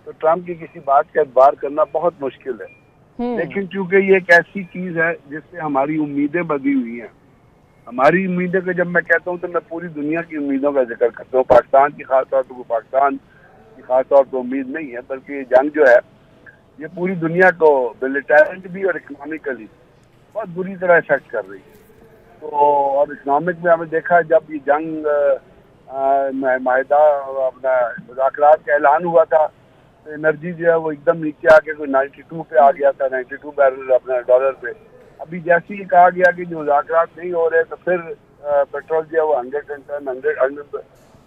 तो ट्रम्प की किसी बात का एतबार करना बहुत मुश्किल है। लेकिन चूंकि ये एक ऐसी चीज है जिससे हमारी उम्मीदें बंधी हुई हैं, हमारी उम्मीदें को जब मैं कहता हूँ तो मैं पूरी दुनिया की उम्मीदों का जिक्र करता हूँ। पाकिस्तान की खासतौर पर पाकिस्तान की खासतौर पर उम्मीद नहीं है, बल्कि ये जंग जो है ये पूरी दुनिया को मिलिटेंट भी और इकोनॉमिकली बहुत बुरी तरह इफेक्ट कर रही है। तो और इकोनॉमिक में हमें देखा जब ये जंग माहिदा अपना मुज़ाकरात का ऐलान हुआ था तो एनर्जी जो है वो एकदम नीचे आके कोई 92 पे आ गया था, 92 बैरल अपना डॉलर पे। अभी जैसे ही कहा गया कि जो मुज़ाकरात नहीं हो रहे तो फिर पेट्रोल जो है वो 100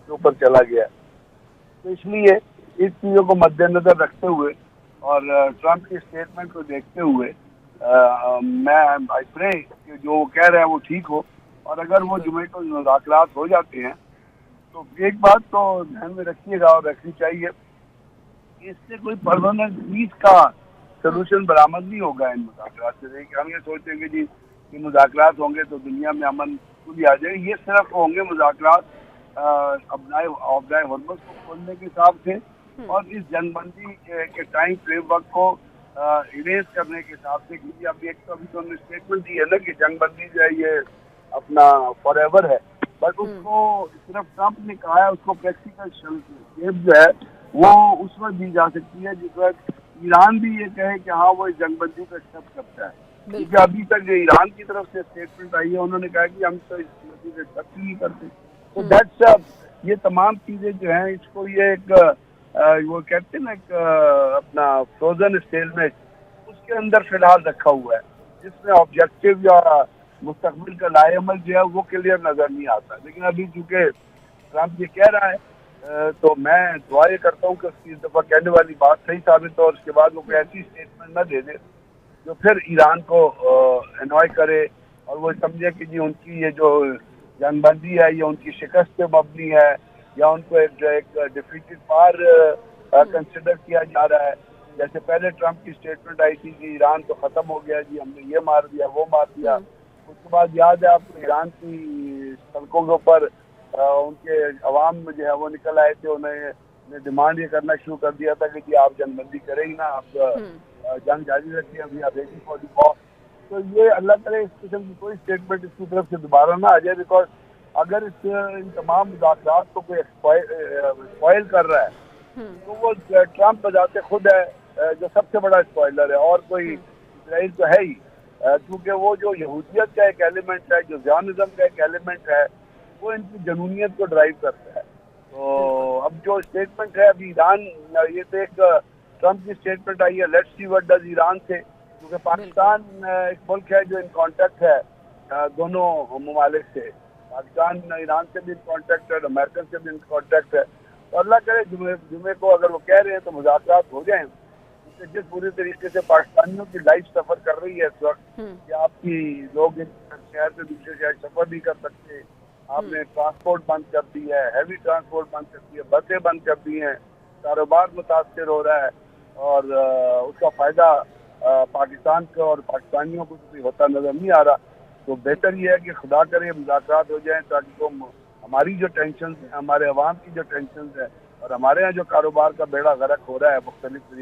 के ऊपर चला गया। तो इसलिए इस चीज़ों को मद्देनजर रखते हुए और ट्रम्प की स्टेटमेंट को देखते हुए मैं आई प्रे कि जो वो कह रहे हैं वो ठीक हो, और अगर वो जुमे को मुज़ाकरात हो जाते हैं तो एक बात तो ध्यान में रखिएगा और रखनी चाहिए, इससे कोई परमानेंट पीस का सोल्यूशन बरामद नहीं होगा इन मुज़ाकरात से। हम ये सोचते हैं कि जी ये मुज़ाकरात होंगे तो दुनिया में अमन भी आ जाएगी। ये सिर्फ होंगे मुज़ाकरात अब्नाए हुर्मुज़ को खोलने के हिसाब से और इस जंगबंदी के टाइम फ्रेमवर्क को इरेज करने के हिसाब से, क्योंकि अभी एक तो अभी तो हमने स्टेटमेंट दी है ना कि जंगबंदी जो है ये अपना फॉरएवर है, बट उसको सिर्फ ट्रम्प ने कहा है, उसको प्रैक्टिकल शेप जो है वो उस वक्त दी जा सकती है जिस वक्त ईरान भी ये कहे कि हाँ वो इस जंगबंदी को एक्सेप्ट करता है। क्योंकि अभी तक जो ईरान की तरफ से स्टेटमेंट आई है उन्होंने कहा कि हम तो इस जंगबंदी को एक्सेप्ट नहीं करते। तो दैट्स ये तमाम चीजें जो हैं इसको ये एक वो कहते हैं ना एक अपना फ्रोजन स्टेलमेट उसके अंदर फिलहाल रखा हुआ है, जिसमें ऑब्जेक्टिव या मुस्तकबिल का लाएअमल जो है वो क्लियर नजर नहीं आता। लेकिन अभी चूंकि ट्रम्प ये कह रहा है तो मैं दुआ ये करता हूँ कि उसकी इस दफा कहने वाली बात सही साबित हो और उसके बाद वो कोई ऐसी स्टेटमेंट न दे दे जो फिर ईरान को एनॉय करे और वो समझे कि जी उनकी ये जो जंगबंदी है ये उनकी शिकस्त पे मबनी है या उनको एक डिफीटेड पार कंसिडर किया जा रहा है। जैसे पहले ट्रम्प की स्टेटमेंट आई थी कि ईरान तो खत्म हो गया जी, हमने ये मार दिया वो मार दिया। उसके बाद याद है आपको ईरान की सड़कों के ऊपर उनके अवाम में जो है वो निकल आए थे, उन्हें डिमांड ये करना शुरू कर दिया था कि जी आप जंगबंदी करें ही ना, आप जंग जारी रखिए, अभी आप रेडी फॉर द वॉर। तो ये अल्लाह करे इस किस्म की कोई स्टेटमेंट इसकी तरफ से दोबारा ना आ जाए, बिकॉज अगर इन तमाम मुज़ाकरात को कोई स्पॉइल कर रहा है तो वो ट्रम्प बजाते खुद है जो सबसे बड़ा स्पॉइलर है, और कोई इसराइल तो है ही, क्योंकि वो जो यहूदियत का एक एलिमेंट है, जो ज़ियोनिज़्म का एक एलिमेंट है, वो इनकी जनूनियत को ड्राइव करता है। तो अब जो स्टेटमेंट है अभी ईरान, ये तो एक ट्रम्प की स्टेटमेंट आई है, let's see what does Iran से, क्योंकि पाकिस्तान एक मुल्क है जो इन कॉन्टेक्ट है दोनों ममालिक से, पाकिस्तान ईरान से भी इन कॉन्टेक्ट है, अमेरिकन से भी इन कॉन्टेक्ट है। तो अल्लाह करे जुमे को अगर वो कह रहे हैं तो मुज़ाकरात हो जाएं, क्योंकि जिस पूरी तरीके से पाकिस्तानियों की लाइफ सफ़र कर रही है इस वक्त कि आपकी लोग इस शहर से दूसरे शहर सफ़र नहीं कर सकते, आपने ट्रांसपोर्ट बंद कर दी है, हैवी ट्रांसपोर्ट बंद कर दी है, बसें बंद कर दी हैं, कारोबार मुतासर हो रहा है और उसका फ़ायदा पाकिस्तान को और पाकिस्तानियों को कोई होता नज़र नहीं आ रहा। तो बेहतर ये है कि खुदा करे मुज़ाकरात हो जाएं ताकि तो हमारी जो टेंशन है, हमारे अवाम की जो टेंशन है और हमारे यहाँ जो कारोबार का बेड़ा गर्क हो रहा है मुख्तलिफ